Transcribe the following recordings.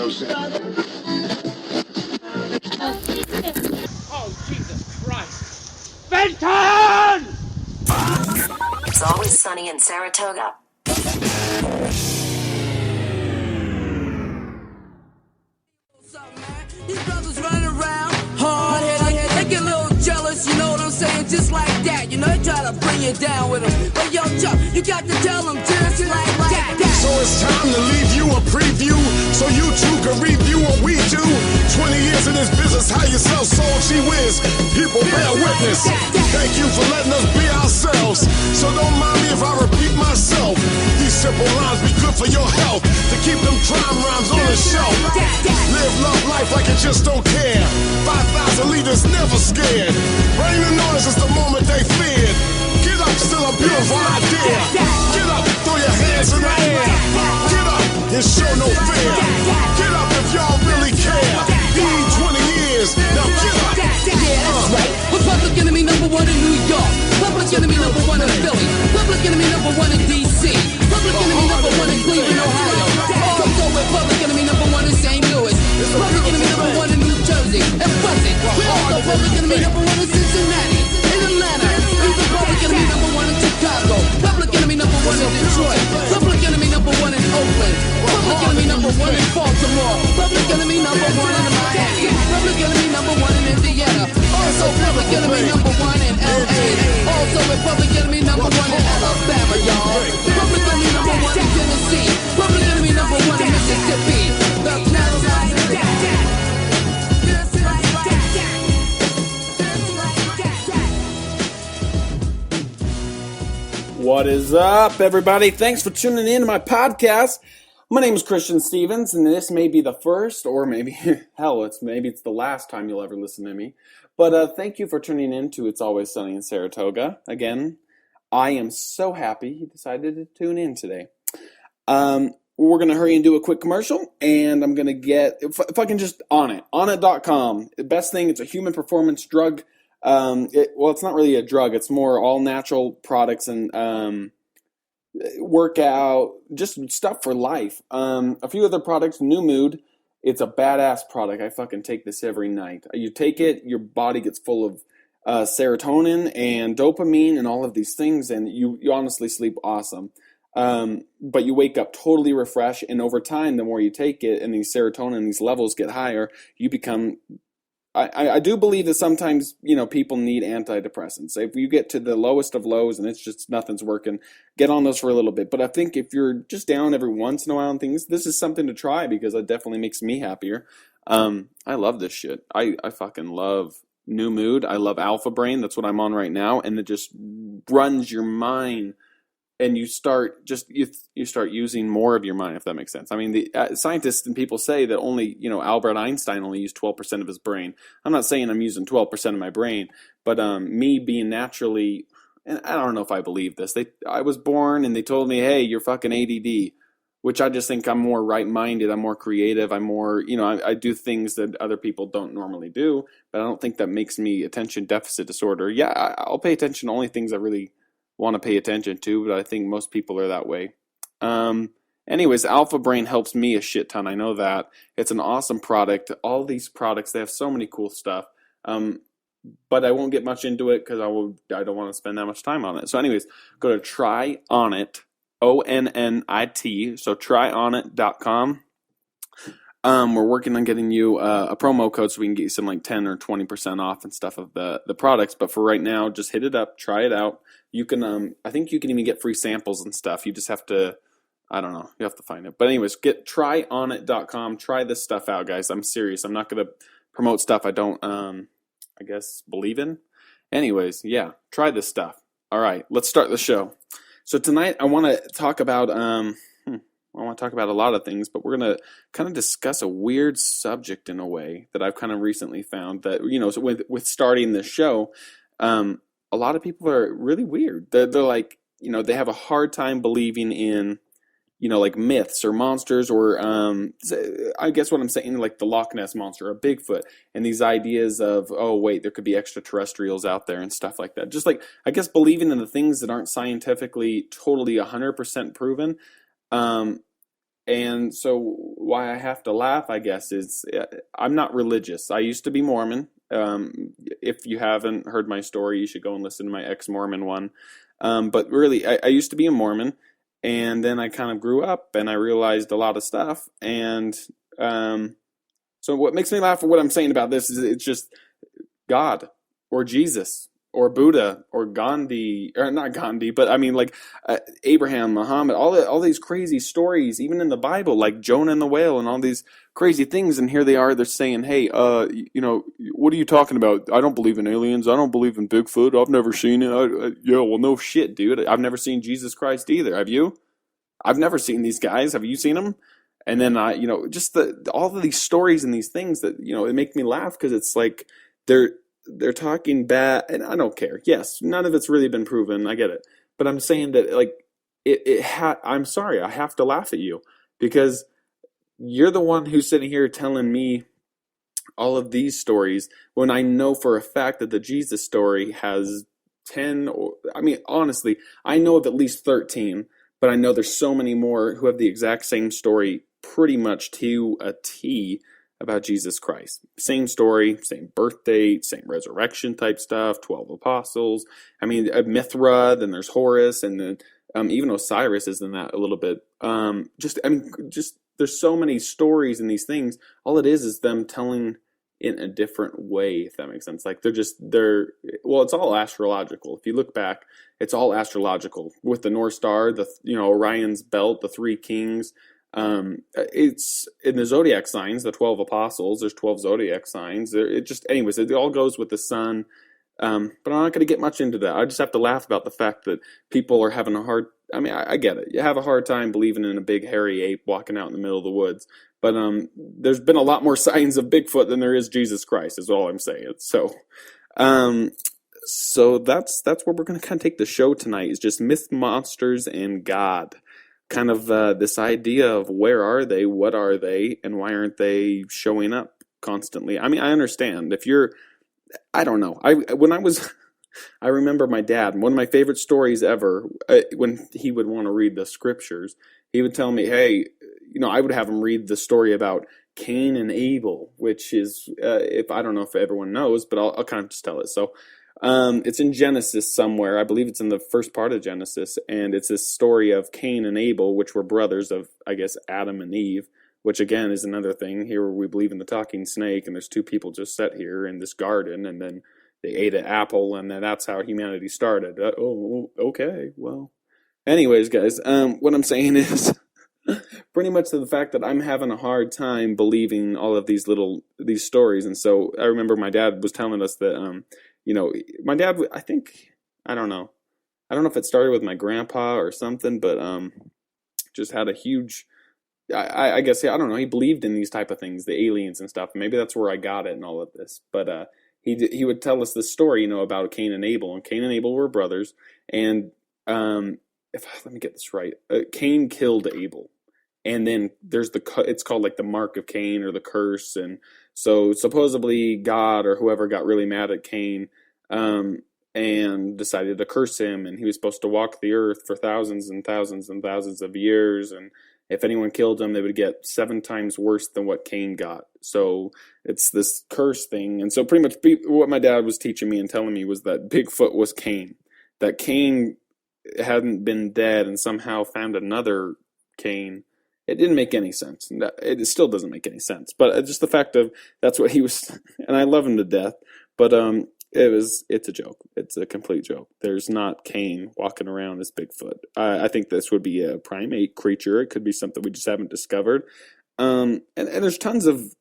Oh, Jesus Christ. Benton! It's always sunny in Saratoga. These brothers running around, hard-headed, they get a little jealous, you know what I'm saying, just like that, you know, they try to bring you down with them, but yo, Chuck, you got to tell them just like that. So it's time to leave you a preview, so you too can review what we do. 20 years in this business, how you sell soul, she whiz, people bear witness. Thank you for letting us be ourselves, so don't mind me if I repeat myself. These simple lines be good for your health, to keep them crime rhymes on the shelf. Live, love life like you just don't care. 5,000 leaders never scared. Rain and noise is the moment they feared. Get up, still a beautiful idea. Get up, throw your hands in the air. Get up and show no fear. Get up if y'all really care. We need 20 years, now get up. Yeah, that's right. We're public enemy number one in New York. Public enemy number one in Philly. Public enemy number one in D.C. Public enemy number one in Cleveland, Ohio. Also, we're public enemy number one in St. Louis. Public enemy number one in New Jersey. And Buzzard. Also, public enemy number one in Cincinnati. In Atlanta. Even public enemy number one in Chicago. Public enemy number one in Detroit. Public enemy number one in Oakland. Public enemy number one in Baltimore. Public enemy number one in Miami. Public enemy number one in Indiana. Also, public enemy number one in L.A. Also, public enemy number one in Alabama, y'all. Public enemy number one in Tennessee. Public enemy number one in Mississippi. That's not like that. What is up, everybody? Thanks for tuning in to my podcast. My name is Christian Stevens, and this may be the first, or maybe, hell, maybe it's the last time you'll ever listen to me. But thank you for tuning in to It's Always Sunny in Saratoga. Again, I am so happy you decided to tune in today. We're going to hurry and do a quick commercial, and I'm going to get, if I can just Onnit.com. The best thing, it's a human performance drug. It's not really a drug. It's more all natural products and workout, just stuff for life. A few other products, New Mood. It's a badass product. I fucking take this every night. You take it, your body gets full of serotonin and dopamine and all of these things, and you honestly sleep awesome. But you wake up totally refreshed, and over time, the more you take it and these serotonin, these levels get higher, you become... I do believe that sometimes, people need antidepressants. If you get to the lowest of lows and it's just nothing's working, get on those for a little bit. But I think if you're just down every once in a while and things, this is something to try because it definitely makes me happier. I love this shit. I fucking love New Mood. I love Alpha Brain. That's what I'm on right now. And it just runs your mind. And you start using more of your mind, if that makes sense. I mean, the scientists and people say that only, Albert Einstein only used 12% of his brain. I'm not saying I'm using 12% of my brain, but me being naturally, and I don't know if I believe this. I was born and they told me, hey, you're fucking ADD, which I just think I'm more right-minded. I'm more creative. I'm more, I do things that other people don't normally do, but I don't think that makes me attention deficit disorder. Yeah, I'll pay attention to only things I really want to pay attention to, but I think most people are that way. Anyways, Alpha Brain helps me a shit ton. I know that. It's an awesome product. All these products, they have so many cool stuff. But I won't get much into it because I don't want to spend that much time on it. So anyways, go to Try Onnit, ONNIT, so tryonnit.com. We're working on getting you a promo code so we can get you some like 10 or 20% off and stuff of the products. But for right now, just hit it up, try it out. You can, I think you can even get free samples and stuff. You just have to, I don't know, you have to find it. But anyways, tryonnit.com. Try this stuff out, guys. I'm serious. I'm not going to promote stuff I don't, I guess, believe in. Anyways, yeah, try this stuff. All right, let's start the show. So tonight I want to talk about, a lot of things, but we're going to kind of discuss a weird subject in a way that I've kind of recently found that, so with starting this show, a lot of people are really weird. They're like, they have a hard time believing in, like myths or monsters or, I guess what I'm saying, like the Loch Ness Monster or Bigfoot and these ideas of, oh, wait, there could be extraterrestrials out there and stuff like that. Just like, I guess believing in the things that aren't scientifically totally 100% proven. And so why I have to laugh, I guess, is I'm not religious. I used to be Mormon. If you haven't heard my story, you should go and listen to my ex-Mormon one. But really, I used to be a Mormon, and then I kind of grew up and I realized a lot of stuff. And so what makes me laugh at what I'm saying about this is it's just God or Jesus or Buddha or Gandhi, or not Gandhi, but I mean like Abraham, Muhammad, all these crazy stories, even in the Bible, like Jonah and the whale and all these crazy things. And here they are, they're saying, hey, what are you talking about? I don't believe in aliens. I don't believe in Bigfoot. I've never seen it. Yeah, well, no shit, dude. I've never seen Jesus Christ either. Have you? I've never seen these guys. Have you seen them? And then just all of these stories and these things that it make me laugh because it's like they're talking bad, and I don't care. Yes, none of it's really been proven. I get it, but I'm saying that like I'm sorry, I have to laugh at you because you're the one who's sitting here telling me all of these stories when I know for a fact that the Jesus story has 10, or I mean, honestly, I know of at least 13, but I know there's so many more who have the exact same story pretty much to a T about Jesus Christ. Same story, same birth date, same resurrection type stuff, 12 apostles. I mean, Mithra, then there's Horus, and then even Osiris is in that a little bit. Just there's so many stories in these things. All it is them telling in a different way, if that makes sense. Like it's all astrological. If you look back, it's all astrological with the North Star, Orion's belt, the three kings. It's in the zodiac signs, the 12 apostles. There's 12 zodiac signs. It all goes with the sun. But I'm not going to get much into that. I just have to laugh about the fact that people are having a hard. I mean, I get it. You have a hard time believing in a big hairy ape walking out in the middle of the woods. But there's been a lot more signs of Bigfoot than there is Jesus Christ. Is all I'm saying. So, that's where we're going to kind of take the show tonight. Is just myth, monsters, and God. Kind of this idea of where are they, what are they, and why aren't they showing up constantly? I mean, I understand if you're. I don't know. I remember my dad. One of my favorite stories ever. When he would want to read the scriptures, he would tell me, "Hey, I would have him read the story about Cain and Abel, which is, if I don't know if everyone knows, but I'll kind of just tell it. So, it's in Genesis somewhere. I believe it's in the first part of Genesis, and it's this story of Cain and Abel, which were brothers of, I guess, Adam and Eve. Which again is another thing. Here we believe in the talking snake, and there's two people just set here in this garden, and then they ate an apple, and then that's how humanity started. Okay, well. Anyways, guys, what I'm saying is pretty much to the fact that I'm having a hard time believing all of these stories, and so I remember my dad was telling us that, my dad, I don't know if it started with my grandpa or something, but just had a huge. I guess, I don't know, he believed in these type of things, the aliens and stuff. Maybe that's where I got it and all of this. But he would tell us this story, about Cain and Abel. And Cain and Abel were brothers. And let me get this right. Cain killed Abel. And then there's it's called like the mark of Cain or the curse. And so supposedly God or whoever got really mad at Cain and decided to curse him. And he was supposed to walk the earth for thousands and thousands and thousands of years. And if anyone killed him, they would get 7 times worse than what Cain got. So it's this curse thing. And so pretty much what my dad was teaching me and telling me was that Bigfoot was Cain. That Cain hadn't been dead and somehow found another Cain. It didn't make any sense. It still doesn't make any sense. But just the fact of that's what he was, and I love him to death. But it's a joke. It's a complete joke. There's not Cain walking around as Bigfoot. I think this would be a primate creature. It could be something we just haven't discovered. And there's tons of,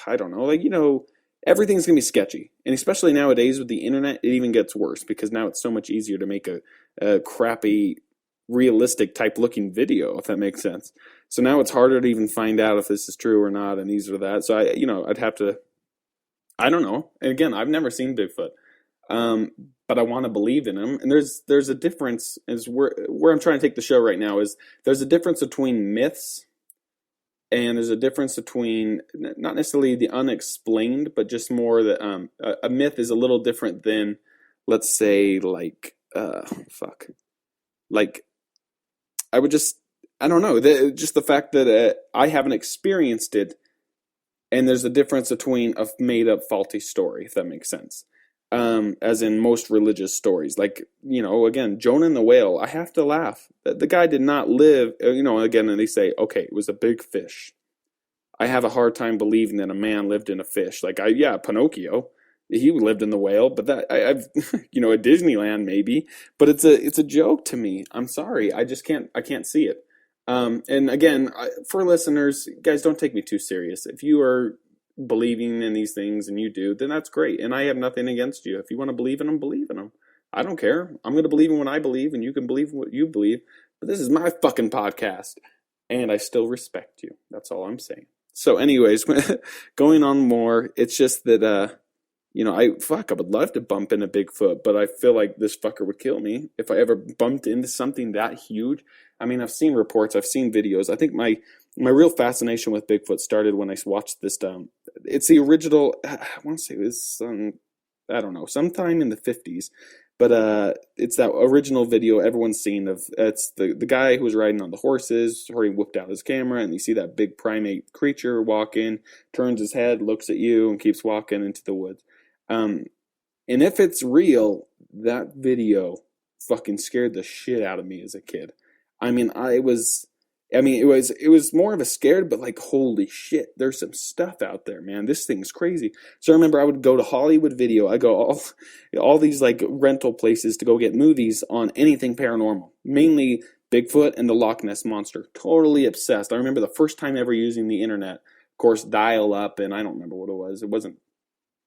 I don't know, everything's going to be sketchy. And especially nowadays with the internet, it even gets worse because now it's so much easier to make a crappy, realistic type looking video, if that makes sense. So now it's harder to even find out if this is true or not and these or that. So I'd have to, I don't know. And again, I've never seen Bigfoot, but I want to believe in him. And there's a difference. Is where I'm trying to take the show right now is there's a difference between myths, and there's a difference between not necessarily the unexplained, but just more that a myth is a little different than, let's say, like I don't know. Just the fact that I haven't experienced it, and there's a difference between a made-up faulty story, if that makes sense. As in most religious stories. Like, again, Jonah and the whale, I have to laugh. The guy did not live, again, and they say, okay, it was a big fish. I have a hard time believing that a man lived in a fish. Like, Pinocchio, he lived in the whale, but I've, at Disneyland maybe, but it's a joke to me. I'm sorry, I can't see it. And again, for listeners, guys, don't take me too serious. If you are believing in these things and you do, then that's great. And I have nothing against you. If you want to believe in them, believe in them. I don't care. I'm going to believe in what I believe, and you can believe in what you believe. But this is my fucking podcast, and I still respect you. That's all I'm saying. So anyways, going on more, it's just that, I would love to bump into Bigfoot, but I feel like this fucker would kill me if I ever bumped into something that huge. I mean, I've seen reports, I've seen videos. I think my real fascination with Bigfoot started when I watched this. It's the original. I want to say it was I don't know, sometime in the 50s, but it's that original video everyone's seen of. It's the guy who was riding on the horses, or he whipped out his camera, and you see that big primate creature walk in, turns his head, looks at you, and keeps walking into the woods. And if it's real, that video fucking scared the shit out of me as a kid. I mean, it was more of a scared, but like, holy shit, there's some stuff out there, man. This thing's crazy. So I remember I would go to Hollywood Video. I go all these like rental places to go get movies on anything paranormal, mainly Bigfoot and the Loch Ness Monster. Totally obsessed. I remember the first time ever using the internet, of course, dial up, and I don't remember what it was.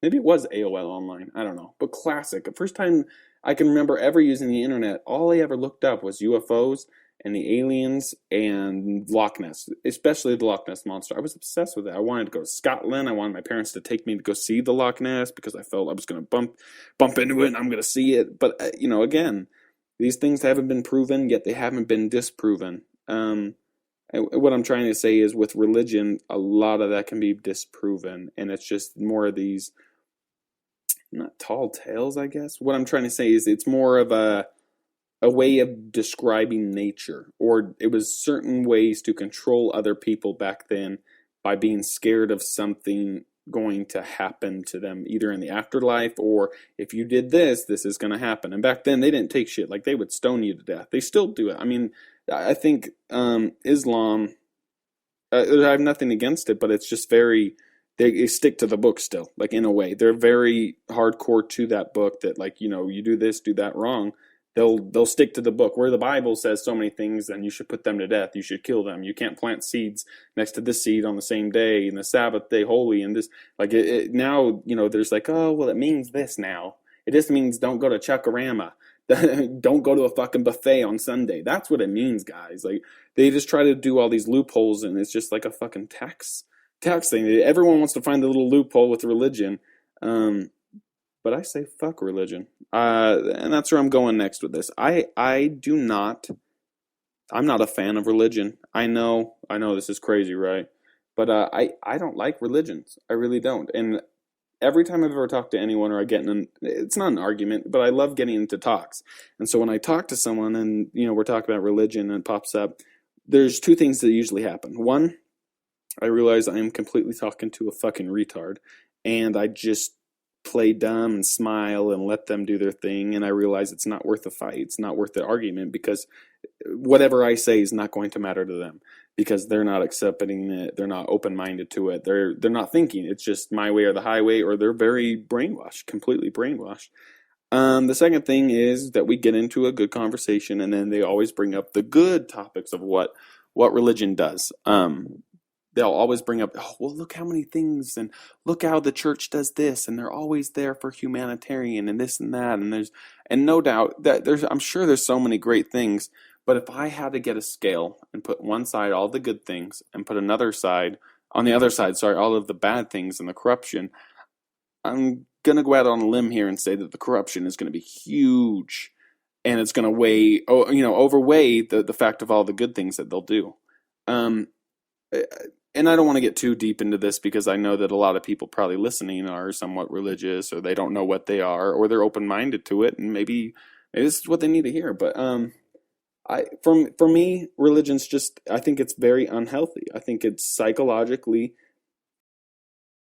Maybe it was AOL Online. I don't know. But classic. The first time I can remember ever using the internet, all I ever looked up was UFOs and the aliens and Loch Ness, especially the Loch Ness Monster. I was obsessed with it. I wanted to go to Scotland. I wanted my parents to take me to go see the Loch Ness because I felt I was going to bump into it and I'm going to see it. But, again, these things haven't been proven, yet they haven't been disproven. What I'm trying to say is with religion, a lot of that can be disproven, and it's just more of these, not tall tales, I guess. What I'm trying to say is it's more of a way of describing nature, or it was certain ways to control other people back then by being scared of something going to happen to them, either in the afterlife, or if you did this, this is going to happen. And back then, they didn't take shit. Like, they would stone you to death. They still do it. I mean, I think Islam, I have nothing against it, but it's just they stick to the book still, like, in a way. They're very hardcore to that book that, like, you do this, do that wrong. They'll stick to the book. Where the Bible says so many things, then you should put them to death. You should kill them. You can't plant seeds next to this seed on the same day, and the Sabbath day holy, and this, like, now, there's like, oh, well, it means this now. It just means don't go to Chuckarama. Don't go to a fucking buffet on Sunday. That's what it means, guys. Like, they just try to do all these loopholes, and it's just like a fucking tax thing. Everyone wants to find the little loophole with religion. But I say fuck religion. And that's where I'm going next with this. I'm not a fan of religion. I know this is crazy, right? But I don't like religions. I really don't. And every time I've ever talked to anyone, or I get it's not an argument, but I love getting into talks. And so when I talk to someone and, we're talking about religion and it pops up, there's two things that usually happen. One, I realize I am completely talking to a fucking retard, and I just play dumb and smile and let them do their thing, and I realize it's not worth a fight. It's not worth the argument, because whatever I say is not going to matter to them, because they're not accepting it. They're not open-minded to it. They're not thinking. It's just my way or the highway, or they're very brainwashed, completely brainwashed. The second thing is that we get into a good conversation, and then they always bring up the good topics of what religion does. They'll always bring up, oh, well, look how many things, and look how the church does this, and they're always there for humanitarian and this and that, and no doubt that I'm sure there's so many great things, but if I had to get a scale and put one side all the good things and put on the other side, all of the bad things and the corruption, I'm gonna go out on a limb here and say that the corruption is gonna be huge, and it's gonna overweigh the fact of all the good things that they'll do. And I don't want to get too deep into this, because I know that a lot of people probably listening are somewhat religious, or they don't know what they are, or they're open-minded to it, and maybe this is what they need to hear. But for me, religion's just, I think it's very unhealthy. I think it's psychologically